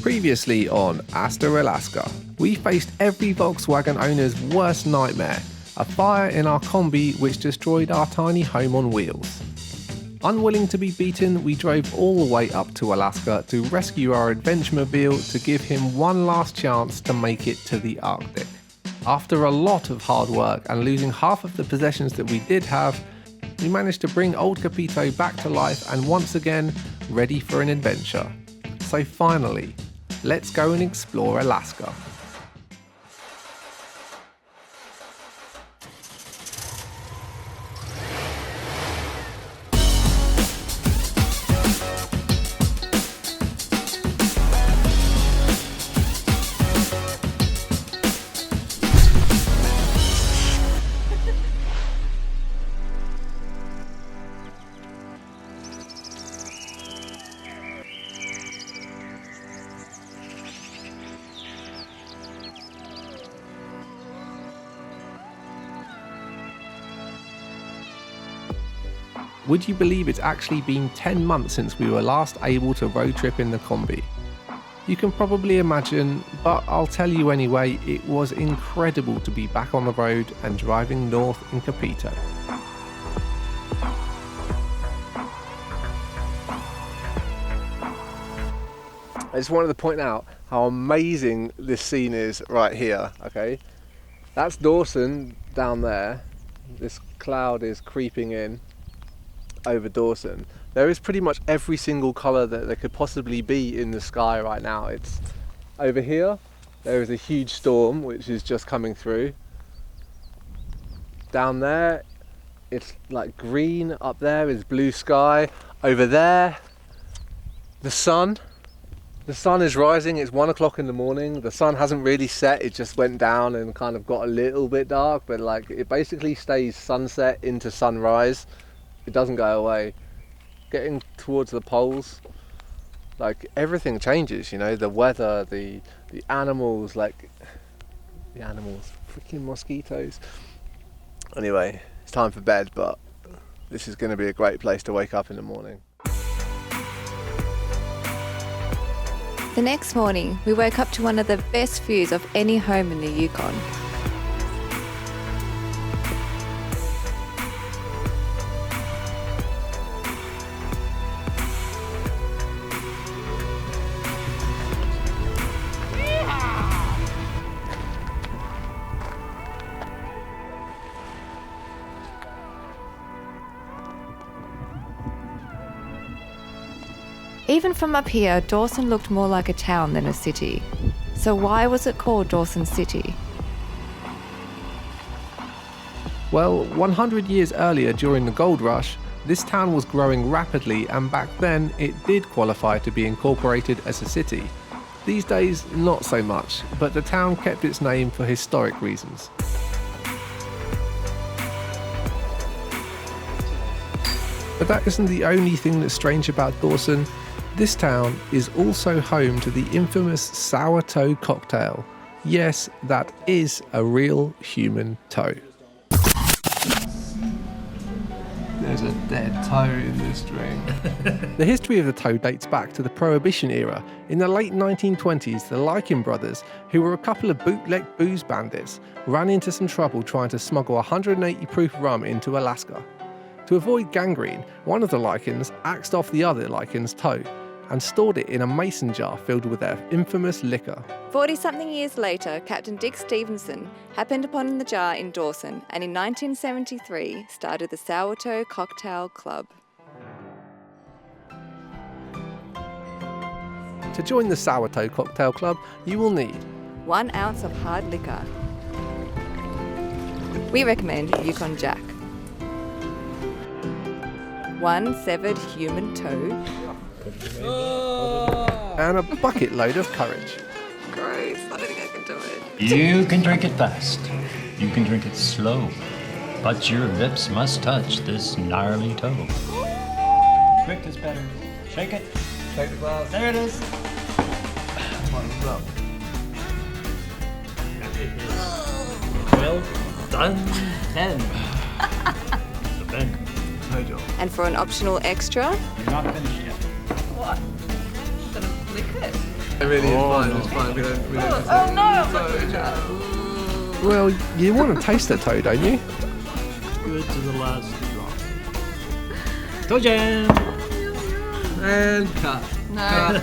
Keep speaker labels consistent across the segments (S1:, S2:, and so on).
S1: Previously on Hasta, Alaska, we faced every Volkswagen owner's worst nightmare, a fire in our Kombi which destroyed our tiny home on wheels. Unwilling to be beaten, we drove all the way up to Alaska to rescue our adventure-mobile to give him one last chance to make it to the Arctic. After a lot of hard work and losing half of the possessions that we did have, we managed to bring old Capito back to life and once again, ready for an adventure. So finally, let's go and explore Alaska. Would you believe it's actually been 10 months since we were last able to road trip in the Kombi? You can probably imagine, but I'll tell you anyway, it was incredible to be back on the road and driving north in Capito. I just wanted to point out how amazing this scene is right here, okay? That's Dawson down there. This cloud is creeping in over Dawson. There is pretty much every single colour that there could possibly be in the sky right now. It's over here, there is a huge storm which is just coming through. Down there, it's like green. Up there is blue sky. Over there, the sun is rising. It's 1 o'clock in the morning. The sun hasn't really set, it just went down and kind of got a little bit dark, but like it basically stays sunset into sunrise. It doesn't go away. Getting towards the poles, like everything changes, you know, the weather, the animals, like the animals, freaking mosquitoes. Anyway, it's time for bed, but this is going to be a great place to wake up in the morning.
S2: The next morning, we woke up to one of the best views of any home in the Yukon. Even from up here, Dawson looked more like a town than a city. So why was it called Dawson City?
S1: Well, 100 years earlier during the gold rush, this town was growing rapidly and back then it did qualify to be incorporated as a city. These days, not so much, but the town kept its name for historic reasons. But that isn't the only thing that's strange about Dawson. This town is also home to the infamous sour toe cocktail. Yes, that is a real human toe. There's a dead toe in this drink. The history of the toe dates back to the Prohibition era. In the late 1920s, the Lycan brothers, who were a couple of bootleg booze bandits, ran into some trouble trying to smuggle 180 proof rum into Alaska. To avoid gangrene, one of the Lycans axed off the other Lycan's toe and stored it in a mason jar filled with their infamous liquor.
S2: 40-something years later, Captain Dick Stevenson happened upon the jar in Dawson and in 1973 started the Sourdough Cocktail Club.
S1: To join the Sourdough Cocktail Club, you will need
S2: 1 ounce of hard liquor. We recommend Yukon Jack. 1 severed human toe.
S1: And a bucket load of courage.
S2: Gross, I don't think I can do it.
S3: You can drink it fast. You can drink it slow. But your lips must touch this gnarly toe. Quick is better. Shake it.
S1: Shake the glass.
S3: There it is.
S1: Time's up.
S3: Well done. 10. So Ben.
S1: No job.
S2: And for an optional extra,
S3: You're not finished yet.
S2: what? Gonna lick it?
S1: It really is fine, it's fine. We don't
S2: Oh no, I'm not doing that.
S1: Well, you want to taste the toe, don't you?
S3: Good to the last drop. Toe jam!
S1: And cut.
S2: No, no.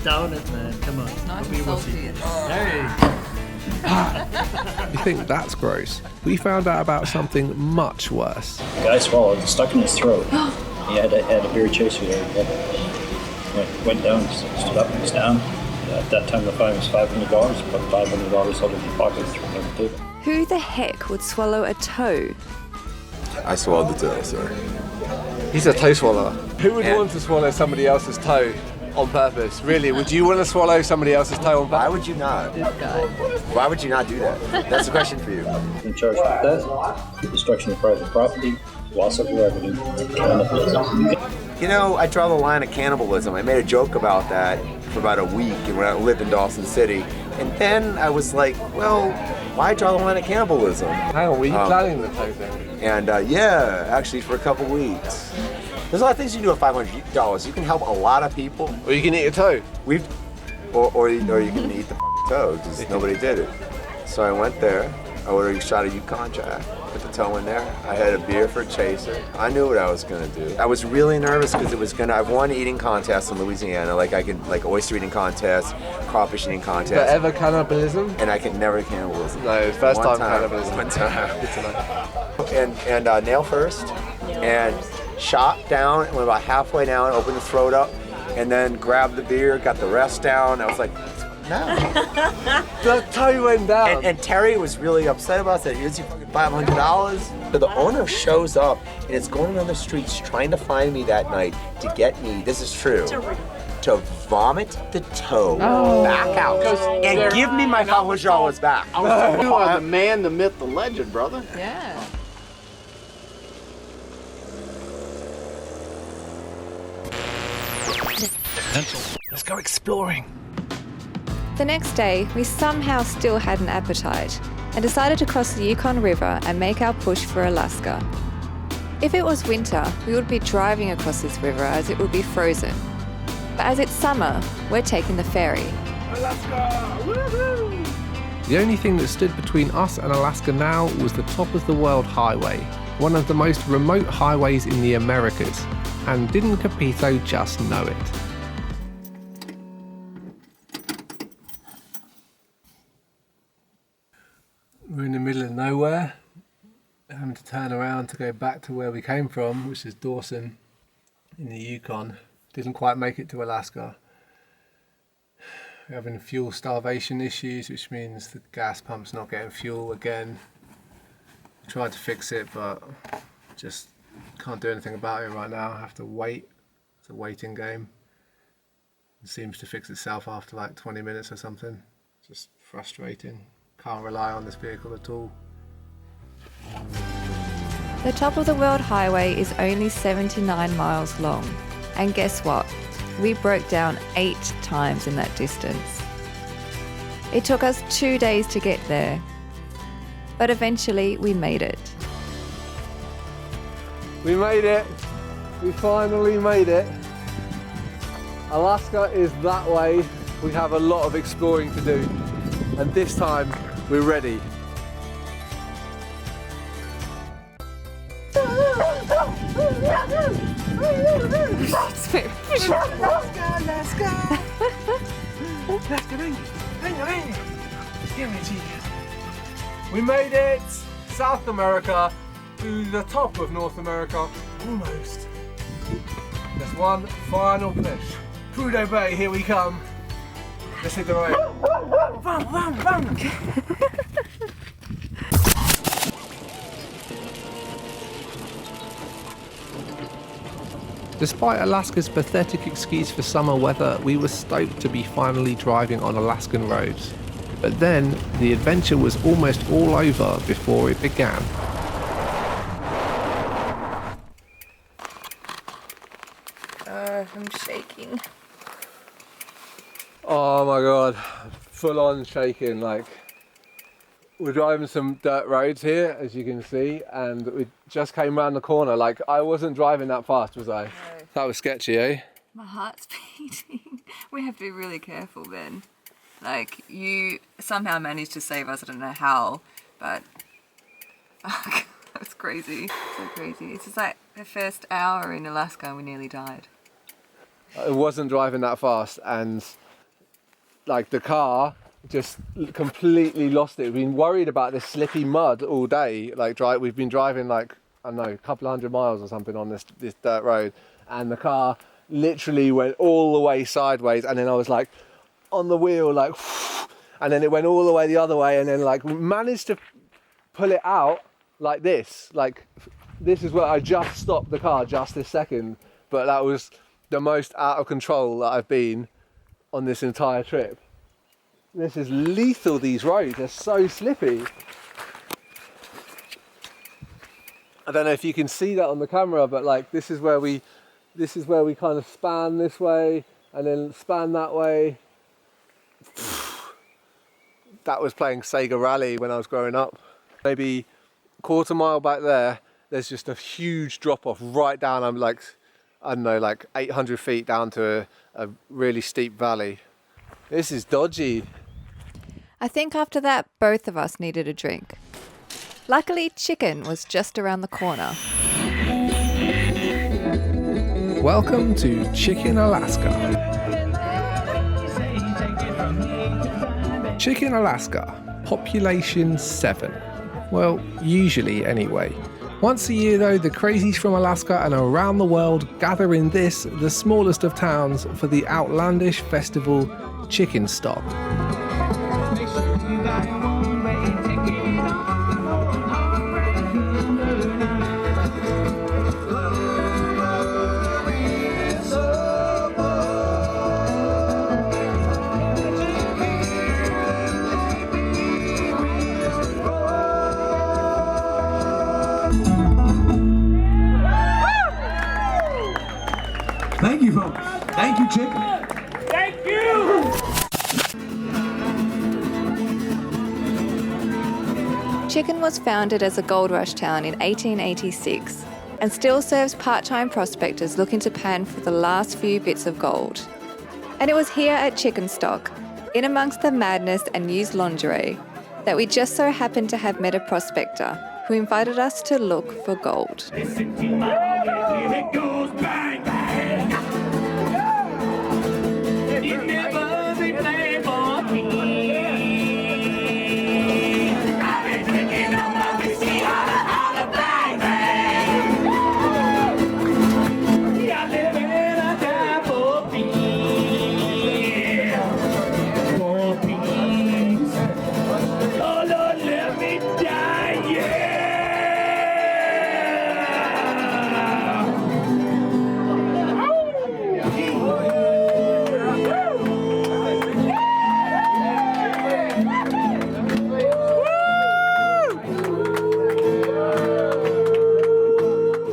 S3: Down it, man. Come on.
S2: Nice
S3: Don't be
S2: and
S3: a wussy.
S2: salty.
S3: There you go.
S1: You think that's gross? We found out about something much worse.
S3: The guy swallowed, stuck in his throat. He had a beer chaser there. Went down, stood up, was down. At that time, the fine was $500. Put $500 out of your pocket, threw it on the table.
S2: Who the heck would swallow a toe?
S4: I swallowed the toe, sir.
S1: He's a toe swallower. Who would want to swallow somebody else's toe on purpose? Really? Would you want to swallow somebody else's toe on
S4: Why
S1: purpose?
S4: would you not? Why would you not do that? That's a question for you.
S3: In charge with theft, destruction of private property, loss of revenue, cannibalism.
S4: You know, I draw the line of cannibalism. I made a joke about that for about a week when I lived in Dawson City. And then I was like, well, why draw the line of cannibalism?
S1: Hang on, were you planning the toe thing?
S4: And yeah, actually for a couple weeks. There's a lot of things you can do with $500. You can help a lot of people.
S1: Or you can eat a toe.
S4: Or you can eat the toe because nobody did it. So I went there. I ordered a shot of Yukon Jack. Put the toe in there. I had a beer for a chaser. I knew what I was gonna do. I was really nervous because I've won eating contests in Louisiana. Like oyster eating contest, crawfish eating contest.
S1: But ever cannibalism?
S4: And I could never cannibalism.
S1: No, first
S4: One
S1: time cannibalism.
S4: One time.
S1: Good to know.
S4: And nail first, and shot down, went about halfway down, opened the throat up, and then grabbed the beer, got the rest down. I was like, no.
S1: The toe went down.
S4: And Terry was really upset about that. Here's your fucking $500. So the owner shows up and is going around the streets trying to find me that night to get me, this is true, to vomit the toe back out and give me my $500 back.
S5: You are the man, the myth, the legend, brother.
S2: Yeah.
S1: Let's go exploring.
S2: The next day, we somehow still had an appetite and decided to cross the Yukon River and make our push for Alaska. If it was winter, we would be driving across this river as it would be frozen. But as it's summer, we're taking the ferry.
S1: Alaska! Woohoo! The only thing that stood between us and Alaska now was the top of the world highway, one of the most remote highways in the Americas. And didn't Capito just know it? We're in the middle of nowhere, having to turn around to go back to where we came from, which is Dawson in the Yukon. Didn't quite make it to Alaska. We're having fuel starvation issues, which means the gas pump's not getting fuel again. We tried to fix it, but just can't do anything about it right now. I have to wait. It's a waiting game. It seems to fix itself after like 20 minutes or something. Just frustrating. Can't rely on this vehicle at all.
S2: The top of the world highway is only 79 miles long. And guess what? We broke down 8 times in that distance. It took us 2 days to get there. But eventually we made it.
S1: We made it. We finally made it. Alaska is that way. We have a lot of exploring to do. And this time, we're ready. We made it! South America to the top of North America, almost. There's one final push. Prudhoe Bay, here we come. Let's hit the road. Despite Alaska's pathetic excuse for summer weather, we were stoked to be finally driving on Alaskan roads. But then, the adventure was almost all over before it began.
S2: I'm shaking.
S1: Oh my god, full on shaking. Like, we're driving some dirt roads here, as you can see, and we just came round the corner. Like, I wasn't driving that fast, was I?
S2: No.
S1: That was sketchy, eh?
S2: My heart's beating. We have to be really careful, Ben. Like, you somehow managed to save us, I don't know how, but fuck, that's crazy. So crazy. It's just like the first hour in Alaska and we nearly died.
S1: I wasn't driving that fast, and like the car just completely lost it. We've been worried about this slippy mud all day. Like we've been driving like, I don't know, a couple of 100 miles or something on this dirt road, and the car literally went all the way sideways, and then I was like on the wheel like and then it went all the way the other way, and then like we managed to pull it out like this. Like this is where I just stopped the car just this second, but that was the most out of control that I've been on this entire trip. This is lethal, these roads, they're so slippy. I don't know if you can see that on the camera, but like this is where we kind of span this way and then span that way. That was playing Sega Rally when I was growing up. Maybe a quarter mile back there, there's just a huge drop off right down. I'm like, I don't know, like 800 feet down to a really steep valley. This is dodgy.
S2: I think after that, both of us needed a drink. Luckily, chicken was just around the corner.
S6: Welcome to Chicken Alaska. Chicken Alaska, population 7. Well, usually anyway. Once a year though, the crazies from Alaska and around the world gather in this, the smallest of towns, for the outlandish festival Chicken Stock.
S7: Thank you, folks. Thank you, Chicken.
S8: Thank you!
S2: Chicken was founded as a gold rush town in 1886 and still serves part-time prospectors looking to pan for the last few bits of gold. And it was here at Chicken Stock, in amongst the madness and used lingerie, that we just so happened to have met a prospector who invited us to look for gold.
S8: It goes bang, bang. You never be playing for me. I've been drinking on my whiskey, holla, bang, bang. Yeah, I live in a time for peace. For peace. Oh, Lord, let me die, yeah.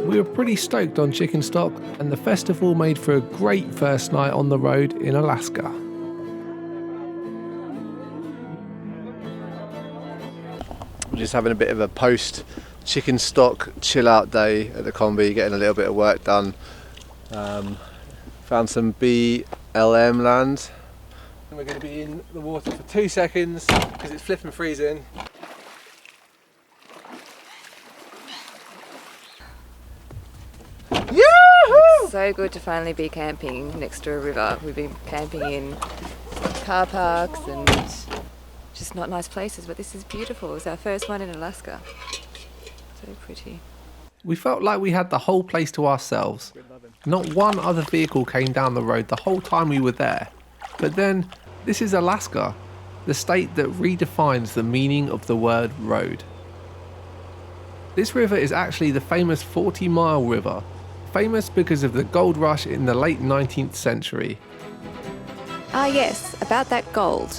S6: We were pretty stoked on Chicken Stock, and the festival made for a great first night on the road in Alaska.
S1: We're just having a bit of a post Chicken Stock chill out day at the Kombi, getting a little bit of work done. Found some BLM land. And we're going to be in the water for 2 seconds because it's flipping freezing.
S2: So good to finally be camping next to a river. We've been camping in car parks and just not nice places, but this is beautiful. It's our first one in Alaska. So pretty.
S6: We felt like we had the whole place to ourselves. Not one other vehicle came down the road the whole time we were there. But then, this is Alaska, the state that redefines the meaning of the word road. This river is actually the famous 40-mile river, famous because of the gold rush in the late 19th century.
S2: Ah yes, about that gold.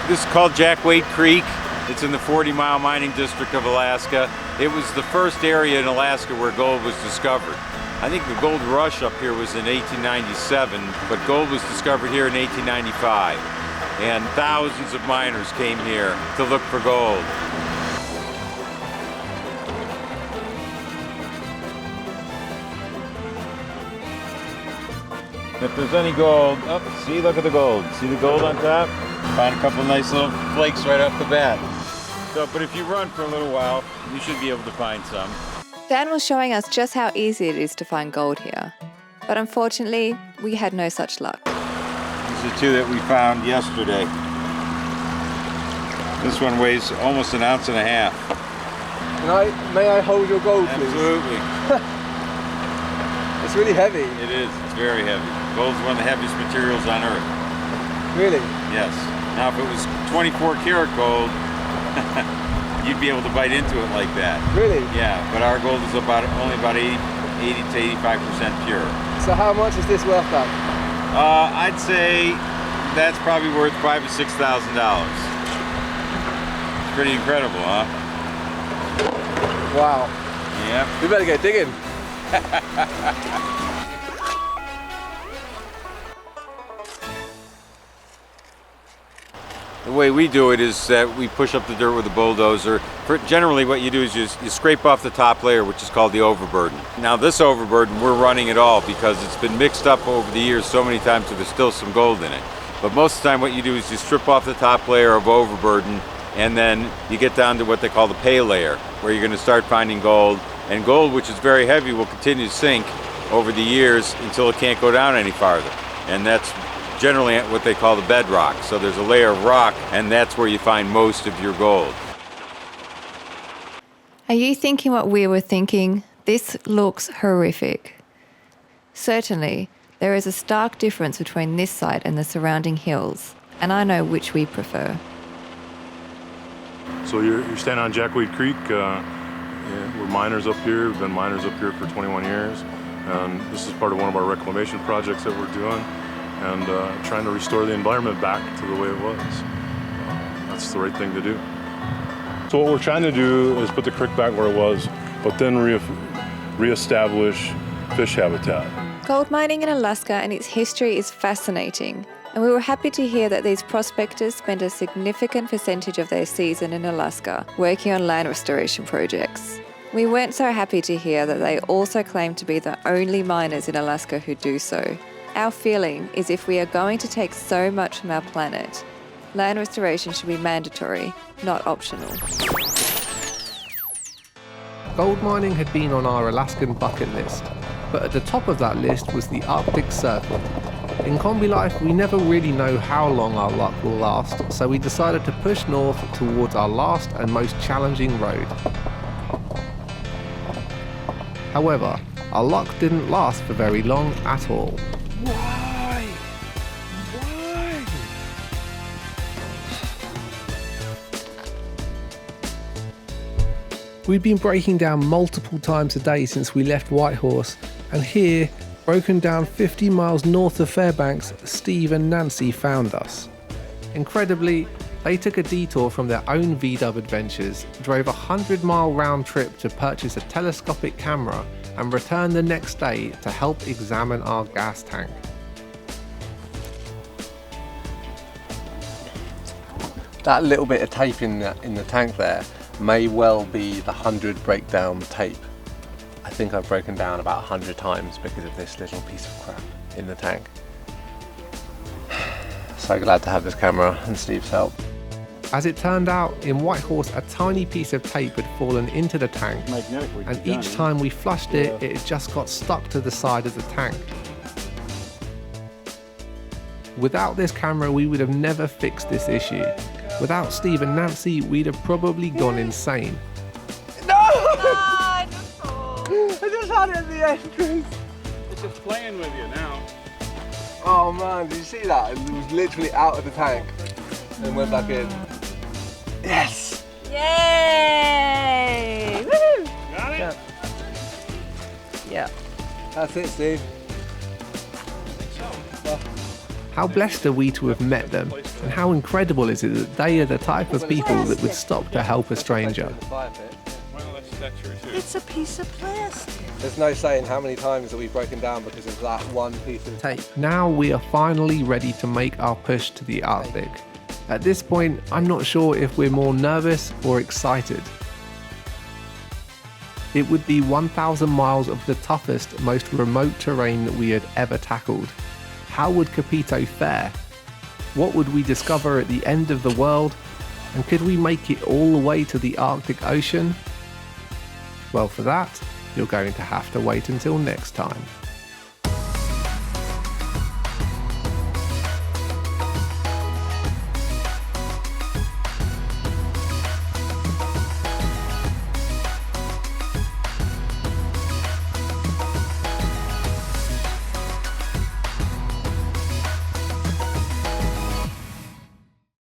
S9: This is called Jack Wade Creek. It's in the 40-mile mining district of Alaska. It was the first area in Alaska where gold was discovered. I think the gold rush up here was in 1897, but gold was discovered here in 1895. and thousands of miners came here to look for gold. If there's any gold, oh, see, look at the gold. See the gold on top? Find a couple nice little flakes right off the bat. So, but if you run for a little while, you should be able to find some.
S2: Dan was showing us just how easy it is to find gold here. But unfortunately, we had no such luck.
S9: These are two that we found yesterday. This one weighs almost 1.5 ounces.
S1: May I hold your gold, please?
S9: Absolutely.
S1: It's really heavy.
S9: It is. It's very heavy. Gold is one of the heaviest materials on Earth.
S1: Really?
S9: Yes. Now, if it was 24 karat gold, you'd be able to bite into it like that.
S1: Really?
S9: Yeah, but our gold is only about 80 to 85% pure.
S1: So how much is this worth then?
S9: I'd say that's probably worth $5,000 to $6,000. It's pretty incredible, huh?
S1: Wow.
S9: Yep.
S1: We better get digging.
S9: The way we do it is that we push up the dirt with a bulldozer. Generally what you do is you scrape off the top layer, which is called the overburden. Now this overburden, we're running it all because it's been mixed up over the years so many times that there's still some gold in it. But most of the time what you do is you strip off the top layer of overburden, and then you get down to what they call the pay layer, where you're going to start finding gold. And gold, which is very heavy, will continue to sink over the years until it can't go down any farther. And that's generally what they call the bedrock. So there's a layer of rock, and that's where you find most of your gold.
S2: Are you thinking what we were thinking? This looks horrific. Certainly, there is a stark difference between this site and the surrounding hills, and I know which we prefer.
S10: So you're standing on Jackweed Creek. We're miners up here. We've been miners up here for 21 years. And this is part of one of our reclamation projects that we're doing, and trying to restore the environment back to the way it was. That's the right thing to do. So what we're trying to do is put the creek back where it was, but then reestablish fish habitat.
S2: Gold mining in Alaska and its history is fascinating, and we were happy to hear that these prospectors spend a significant percentage of their season in Alaska working on land restoration projects. We weren't so happy to hear that they also claim to be the only miners in Alaska who do so. Our feeling is if we are going to take so much from our planet, land restoration should be mandatory, not optional.
S6: Gold mining had been on our Alaskan bucket list, but at the top of that list was the Arctic Circle. In Kombi life, we never really know how long our luck will last, so we decided to push north towards our last and most challenging road. However, our luck didn't last for very long at all.
S1: Why?
S6: We'd been breaking down multiple times a day since we left Whitehorse, and here, broken down 50 miles north of Fairbanks, Steve and Nancy found us. Incredibly, they took a detour from their own VW adventures, drove a 100-mile round trip to purchase a telescopic camera, and returned the next day to help examine our gas tank.
S1: That little bit of tape in the tank there may well be the 100 breakdown tape. I think I've broken down about 100 times because of this little piece of crap in the tank. So glad to have this camera and Steve's help.
S6: As it turned out, in Whitehorse a tiny piece of tape had fallen into the tank, and each time we flushed it, it just got stuck to the side of the tank. Without this camera, we would have never fixed this issue. Without Steve and Nancy, we'd have probably gone insane.
S1: No! I just had it at the entrance.
S10: It's just playing with you now.
S1: Oh man, did you see that? It was literally out of the tank and went back in. Yes!
S2: Yay! Woohoo!
S10: Got it?
S2: Yeah.
S1: That's it, Steve.
S6: How blessed are we to have met them, and how incredible is it that they are the type of people that would stop to help a stranger.
S10: Well, let's
S9: That's true too.
S8: It's a piece of plastic.
S1: There's no saying how many times that we've broken down because of that one piece of tape.
S6: Now we are finally ready to make our push to the Arctic. At this point, I'm not sure if we're more nervous or excited. It would be 1,000 miles of the toughest, most remote terrain that we had ever tackled. How would Capito fare? What would we discover at the end of the world? And could we make it all the way to the Arctic Ocean? Well, for that, you're going to have to wait until next time.